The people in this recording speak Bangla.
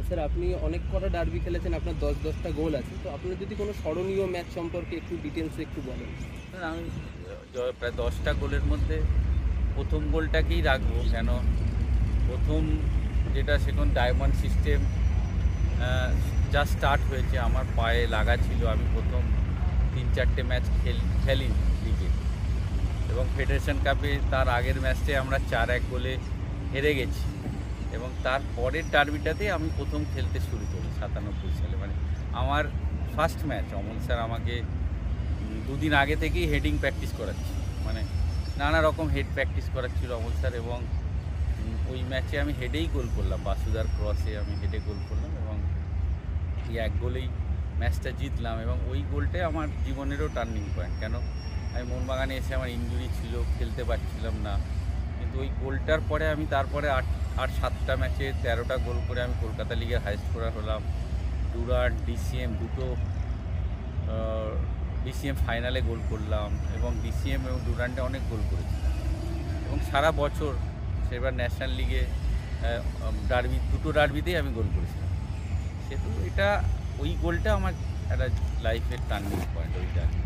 স্যার আপনি অনেক কটা ডার্বি খেলেছেন, আপনার 10-10টা গোল আছে, তো আপনার যদি কোনো স্মরণীয় ম্যাচ সম্পর্কে একটু ডিটেলসে একটু বলেন। আমি প্রায় 10টা গোলের মধ্যে প্রথম গোলটাকেই রাখবো, কেন প্রথম যেটা সেখানে ডায়মন্ড সিস্টেম যা স্টার্ট হয়েছে আমার পায়ে লাগা ছিল। আমি প্রথম 3-4টে ম্যাচ খেলি লিগে, এবং ফেডারেশন কাপে তার আগের ম্যাচে আমরা 4-1 গোলে হেরে গেছি, এবং তার পরের ডার্বিটাতে আমি প্রথম খেলতে শুরু করি 97 সালে। মানে আমার ফার্স্ট ম্যাচ অমল স্যার আমাকে 2 দিন আগে থেকেই হেডিং প্র্যাকটিস করাচ্ছিল, মানে নানা রকম হেড প্র্যাকটিস করাচ্ছিল অমল স্যার, এবং ওই ম্যাচে আমি হেডেই গোল করলাম। বাসুদার ক্রসে আমি হেডে গোল করলাম, এবং এই 1 গোলেই ম্যাচটা জিতলাম। এবং ওই গোলটাই আমার জীবনেরও টার্নিং পয়েন্ট, কেন আমি মোহনবাগানে এসে আমার ইনজুরি ছিল, খেলতে পারছিলাম না, কিন্তু ওই গোলটার পরে আমি তারপরে 7টা ম্যাচে 13টা গোল করে আমি কলকাতা লিগের হাইস্ট স্কোরার হলাম। ডুরান্ট, ডিসিএম দুটো ডিসিএম ফাইনালে গোল করলাম, এবং ডিসিএম এবং ডুরান্টে অনেক গোল করেছিলাম, এবং সারা বছর সেবার ন্যাশনাল লিগে দুটো ডার্বিতেই আমি গোল করেছিলাম। সেহেতু এটা ওই গোলটা আমার একটা লাইফের টার্নিং পয়েন্ট, ওই ডার্বি।